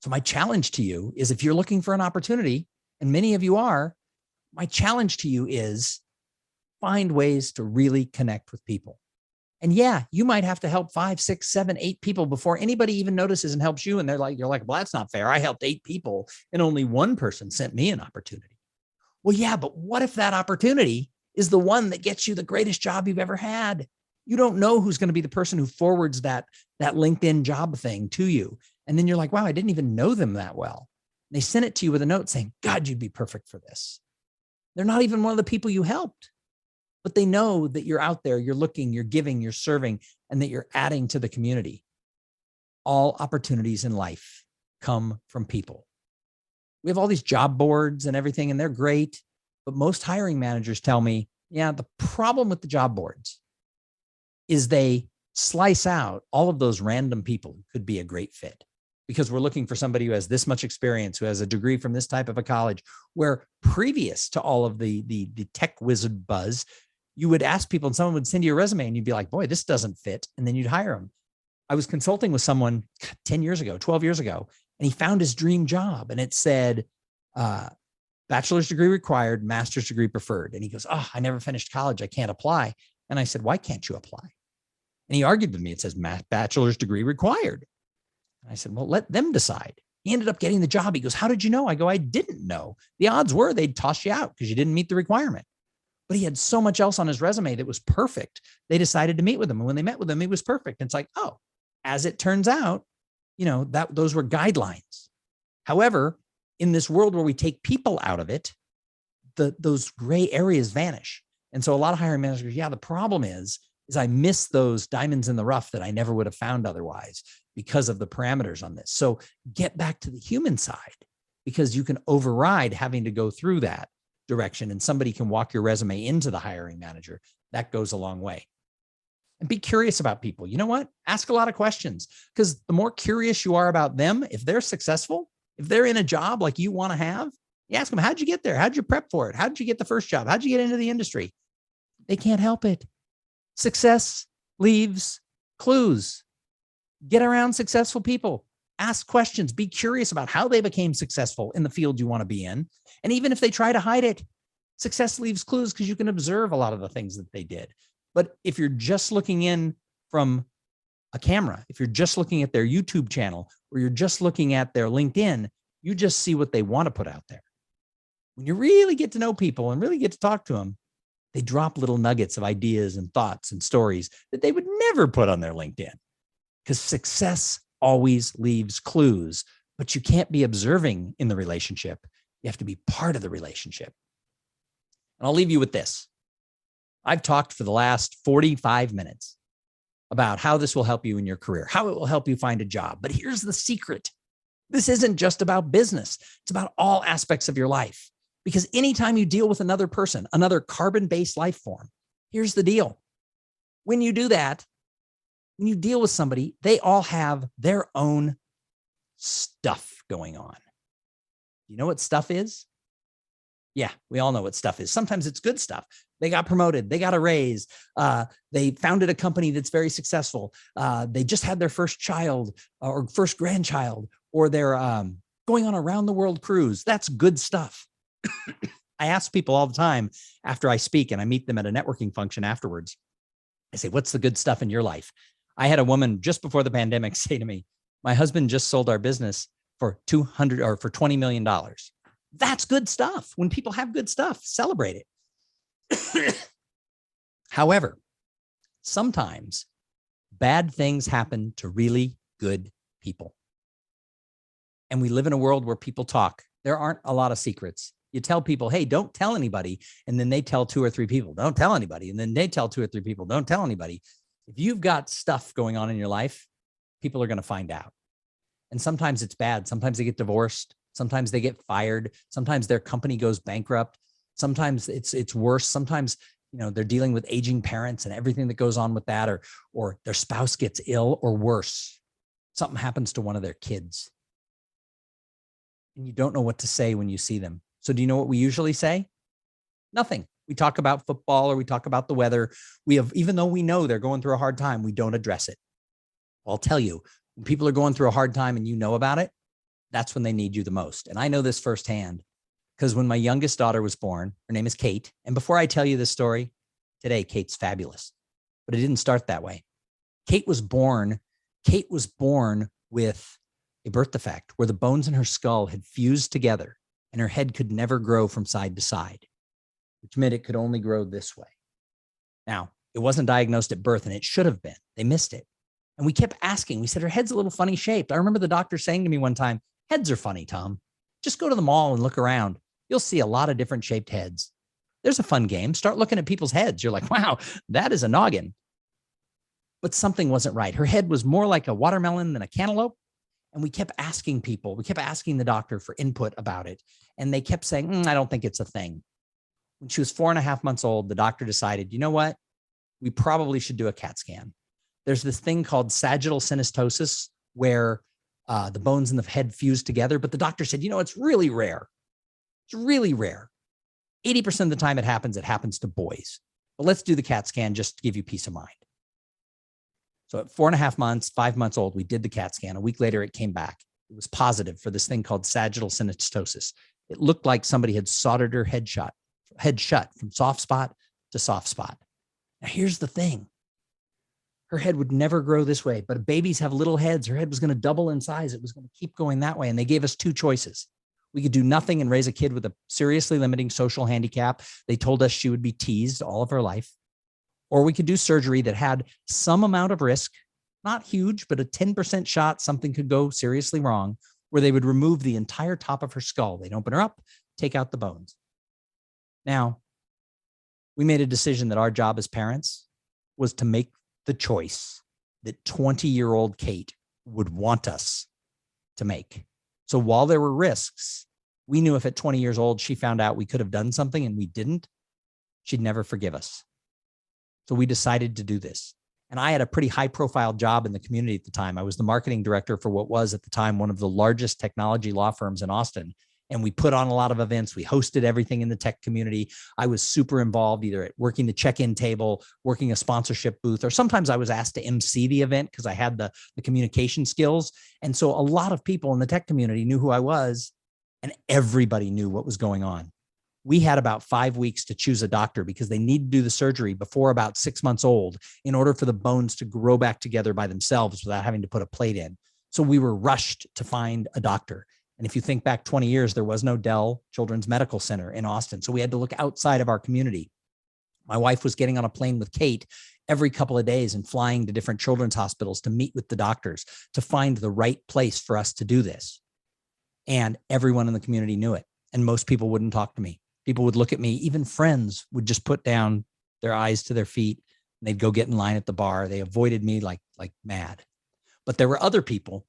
So my challenge to you is if you're looking for an opportunity, and many of you are, my challenge to you is find ways to really connect with people. And yeah, you might have to help 5, 6, 7, 8 people before anybody even notices and helps you. And you're like, well, that's not fair. I helped 8 people and only one person sent me an opportunity. Well, yeah, but what if that opportunity is the one that gets you the greatest job you've ever had? You don't know who's going to be the person who forwards that LinkedIn job thing to you. And then you're like, wow, I didn't even know them that well. And they sent it to you with a note saying, God, you'd be perfect for this. They're not even one of the people you helped, but they know that you're out there, you're looking, you're giving, you're serving, and that you're adding to the community. All opportunities in life come from people. We have all these job boards and everything, and they're great, but most hiring managers tell me, yeah, the problem with the job boards is they slice out all of those random people who could be a great fit, because we're looking for somebody who has this much experience, who has a degree from this type of a college, where previous to all of the tech wizard buzz, you would ask people and someone would send you a resume and you'd be like, boy, this doesn't fit. And then you'd hire them. I was consulting with someone 10 years ago, 12 years ago, and he found his dream job and it said, bachelor's degree required, master's degree preferred. And he goes, oh, I never finished college. I can't apply. And I said, why can't you apply? And he argued with me. It says bachelor's degree required. And I said, well, let them decide. He ended up getting the job. He goes, how did you know? I go, I didn't know. The odds were they'd toss you out because you didn't meet the requirement. But he had so much else on his resume that was perfect. They decided to meet with him. And when they met with him, he was perfect. And it's like, oh, as it turns out, those were guidelines. However, in this world where we take people out of it, those gray areas vanish. And so a lot of hiring managers, yeah, the problem is I miss those diamonds in the rough that I never would have found otherwise because of the parameters on this. So get back to the human side, because you can override having to go through that direction and somebody can walk your resume into the hiring manager. That goes a long way. And be curious about people. You know what? Ask a lot of questions, because the more curious you are about them, if they're successful, if they're in a job like you want to have, you ask them, how'd you get there? How'd you prep for it? How'd you get the first job? How'd you get into the industry? They can't help it. Success leaves clues. Get around successful people. Ask questions. Be curious about how they became successful in the field you want to be in. And even if they try to hide it, success leaves clues because you can observe a lot of the things that they did. But if you're just looking in from a camera, if you're just looking at their YouTube channel, or you're just looking at their LinkedIn, you just see what they want to put out there. When you really get to know people and really get to talk to them, they drop little nuggets of ideas and thoughts and stories that they would never put on their LinkedIn, because success always leaves clues, but you can't be observing in the relationship. You have to be part of the relationship. And I'll leave you with this. I've talked for the last 45 minutes about how this will help you in your career, how it will help you find a job. But here's the secret. This isn't just about business. It's about all aspects of your life. Because anytime you deal with another person, another carbon-based life form, here's the deal. When you do that, when you deal with somebody, they all have their own stuff going on. You know what stuff is? Yeah, we all know what stuff is. Sometimes it's good stuff. They got promoted. They got a raise. They founded a company that's very successful. They just had their first child or first grandchild, or they're going on a round the world cruise. That's good stuff. I ask people all the time after I speak and I meet them at a networking function afterwards. I say, what's the good stuff in your life? I had a woman just before the pandemic say to me, my husband just sold our business for $20 million. That's good stuff. When people have good stuff, celebrate it. However, sometimes bad things happen to really good people. And we live in a world where people talk. There aren't a lot of secrets. You tell people, hey, don't tell anybody. And then they tell 2 or 3 people, don't tell anybody. And then they tell 2 or 3 people, don't tell anybody. If you've got stuff going on in your life, people are going to find out. And sometimes it's bad. Sometimes they get divorced. Sometimes they get fired. Sometimes their company goes bankrupt. Sometimes it's worse. Sometimes they're dealing with aging parents and everything that goes on with that, or their spouse gets ill, or worse, something happens to one of their kids. And you don't know what to say when you see them. So do you know what we usually say? Nothing. We talk about football or we talk about the weather. Even though we know they're going through a hard time, we don't address it. Well, I'll tell you, when people are going through a hard time and you know about it, that's when they need you the most. And I know this firsthand because when my youngest daughter was born, her name is Kate. And before I tell you this story, today, Kate's fabulous, but it didn't start that way. Kate was born with a birth defect where the bones in her skull had fused together and her head could never grow from side to side, which meant it could only grow this way. Now, it wasn't diagnosed at birth and it should have been. They missed it. And we kept asking. We said, her head's a little funny shaped. I remember the doctor saying to me one time, heads are funny, Thom. Just go to the mall and look around. You'll see a lot of different shaped heads. There's a fun game. Start looking at people's heads. You're like, wow, that is a noggin. But something wasn't right. Her head was more like a watermelon than a cantaloupe. And we kept asking the doctor for input about it. And they kept saying, I don't think it's a thing. When she was 4.5 months old, the doctor decided, you know what? We probably should do a CAT scan. There's this thing called sagittal synostosis where the bones in the head fuse together. But the doctor said, it's really rare. It's really rare. 80% of the time it happens to boys. But let's do the CAT scan just to give you peace of mind. So at 4.5 months, 5 months old, we did the CAT scan. A week later, it came back. It was positive for this thing called sagittal synostosis. It looked like somebody had soldered her head shut from soft spot to soft spot. Now, here's the thing. Her head would never grow this way, but babies have little heads. Her head was going to double in size. It was going to keep going that way. And they gave us 2 choices. We could do nothing and raise a kid with a seriously limiting social handicap. They told us she would be teased all of her life. Or we could do surgery that had some amount of risk, not huge, but a 10% shot something could go seriously wrong, where they would remove the entire top of her skull. They'd open her up, take out the bones. Now, we made a decision that our job as parents was to make the choice that 20-year-old Kate would want us to make. So while there were risks, we knew if at 20 years old she found out we could have done something and we didn't, she'd never forgive us. So we decided to do this. And I had a pretty high profile job in the community at the time. I was the marketing director for what was at the time one of the largest technology law firms in Austin. And we put on a lot of events. We hosted everything in the tech community. I was super involved either at working the check-in table, working a sponsorship booth, or sometimes I was asked to MC the event because I had the communication skills. And so a lot of people in the tech community knew who I was and everybody knew what was going on. We had about 5 weeks to choose a doctor because they need to do the surgery before about 6 months old in order for the bones to grow back together by themselves without having to put a plate in. So we were rushed to find a doctor. And if you think back 20 years, there was no Dell Children's Medical Center in Austin. So we had to look outside of our community. My wife was getting on a plane with Kate every couple of days and flying to different children's hospitals to meet with the doctors to find the right place for us to do this. And everyone in the community knew it. And most people wouldn't talk to me. People would look at me, even friends would just put down their eyes to their feet and they'd go get in line at the bar. They avoided me like mad. But there were other people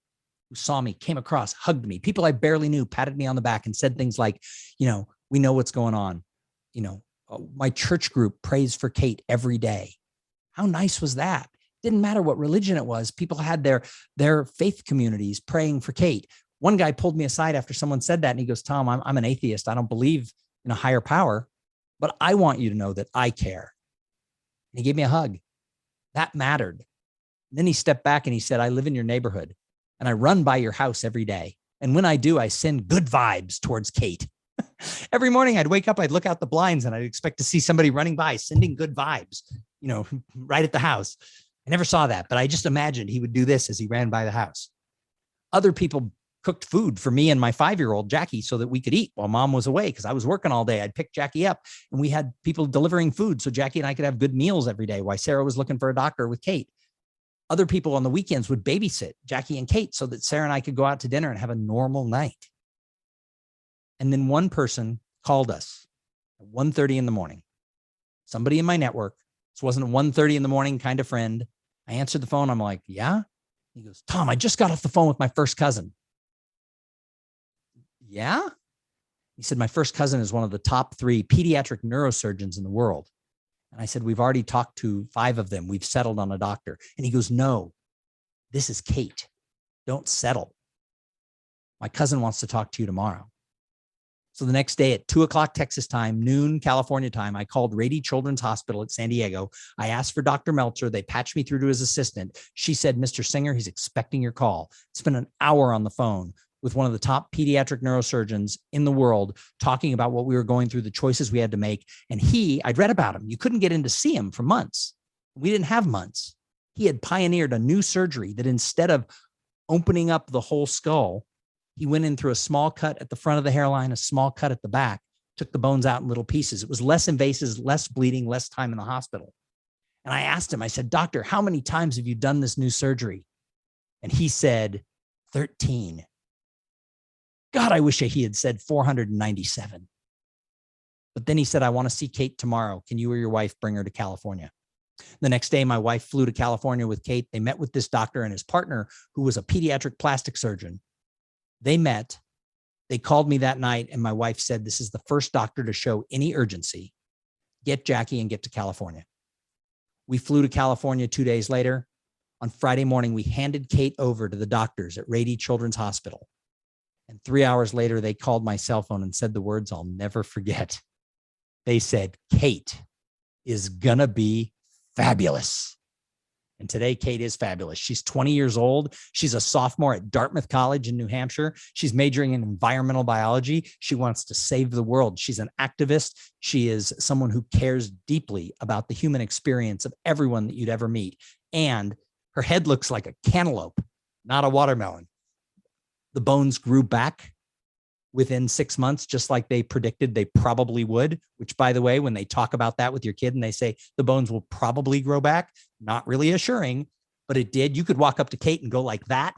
who saw me, came across, hugged me. People I barely knew patted me on the back and said things like, we know what's going on. My church group prays for Kate every day. How nice was that? Didn't matter what religion it was. People had their faith communities praying for Kate. One guy pulled me aside after someone said that and he goes, Thom, I'm an atheist. I don't believe in a higher power, but I want you to know that I care. And he gave me a hug. That mattered. And then he stepped back and he said, I live in your neighborhood and I run by your house every day. And when I do, I send good vibes towards Kate. Every morning I'd wake up, I'd look out the blinds and I'd expect to see somebody running by, sending good vibes, right at the house. I never saw that, but I just imagined he would do this as he ran by the house. Other people cooked food for me and my 5-year-old Jackie so that we could eat while mom was away because I was working all day. I'd pick Jackie up and we had people delivering food so Jackie and I could have good meals every day while Sarah was looking for a doctor with Kate. Other people on the weekends would babysit Jackie and Kate so that Sarah and I could go out to dinner and have a normal night. And then one person called us at 1:30 in the morning. Somebody in my network. This wasn't a 1:30 in the morning kind of friend. I answered the phone. I'm like, yeah? He goes, Thom, I just got off the phone with my first cousin. Yeah? He said, my first cousin is one of the top 3 pediatric neurosurgeons in the world. And I said, we've already talked to 5 of them. We've settled on a doctor. And he goes, no, this is Kate. Don't settle. My cousin wants to talk to you tomorrow. So the next day at 2:00 Texas time, noon California time, I called Rady Children's Hospital at San Diego. I asked for Dr. Meltzer. They patched me through to his assistant. She said, Mr. Singer, he's expecting your call. Spent an hour on the phone with one of the top pediatric neurosurgeons in the world, talking about what we were going through, the choices we had to make. And I'd read about him. You couldn't get in to see him for months. We didn't have months. He had pioneered a new surgery that instead of opening up the whole skull, he went in through a small cut at the front of the hairline, a small cut at the back, took the bones out in little pieces. It was less invasive, less bleeding, less time in the hospital. And I asked him, I said, doctor, how many times have you done this new surgery? And he said, 13. God, I wish he had said 497. But then he said, I want to see Kate tomorrow. Can you or your wife bring her to California? The next day, my wife flew to California with Kate. They met with this doctor and his partner, who was a pediatric plastic surgeon. They met, they called me that night, and my wife said, this is the first doctor to show any urgency. Get Jackie and get to California. We flew to California 2 days later. On Friday morning, we handed Kate over to the doctors at Rady Children's Hospital. And 3 hours later, they called my cell phone and said the words I'll never forget. They said, Kate is gonna be fabulous. And today, Kate is fabulous. She's 20 years old. She's a sophomore at Dartmouth College in New Hampshire. She's majoring in environmental biology. She wants to save the world. She's an activist. She is someone who cares deeply about the human experience of everyone that you'd ever meet. And her head looks like a cantaloupe, not a watermelon. The bones grew back within 6 months, just like they predicted they probably would, which, by the way, when they talk about that with your kid and they say the bones will probably grow back, not really assuring, but it did. You could walk up to Kate and go like that.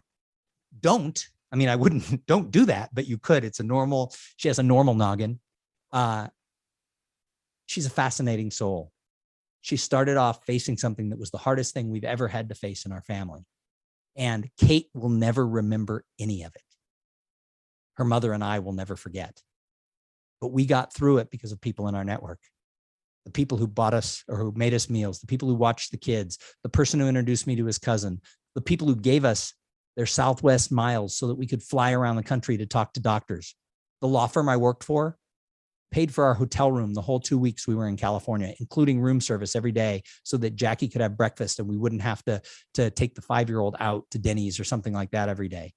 Don't do that, but you could. She has a normal noggin. She's a fascinating soul. She started off facing something that was the hardest thing we've ever had to face in our family. And Kate will never remember any of it. Her mother and I will never forget. But we got through it because of people in our network. The people who bought us or who made us meals, the people who watched the kids, the person who introduced me to his cousin, the people who gave us their Southwest miles so that we could fly around the country to talk to doctors. The law firm I worked for paid for our hotel room the whole 2 weeks we were in California, including room service every day so that Jackie could have breakfast and we wouldn't have to take the 5-year-old out to Denny's or something like that every day.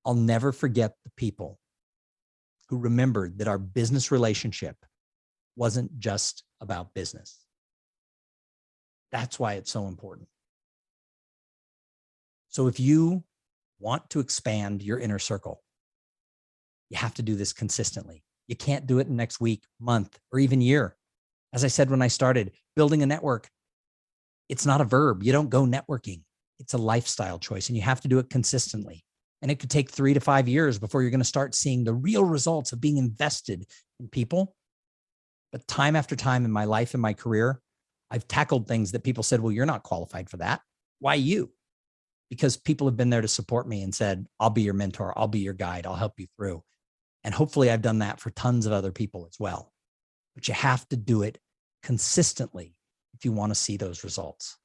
I'll never forget the people who remembered that our business relationship wasn't just about business. That's why it's so important. So if you want to expand your inner circle, you have to do this consistently. You can't do it in next week, month, or even year. As I said when I started, building a network, it's not a verb. You don't go networking. It's a lifestyle choice, and you have to do it consistently. And it could take 3 to 5 years before you're going to start seeing the real results of being invested in people. But time after time in my life and my career, I've tackled things that people said, well, you're not qualified for that. Why you? Because people have been there to support me and said, I'll be your mentor. I'll be your guide. I'll help you through. And hopefully I've done that for tons of other people as well. But you have to do it consistently if you want to see those results.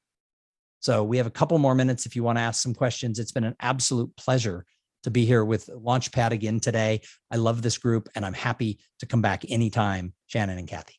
So we have a couple more minutes if you want to ask some questions. It's been an absolute pleasure to be here with Launchpad again today. I love this group and I'm happy to come back anytime, Shannon and Kathy.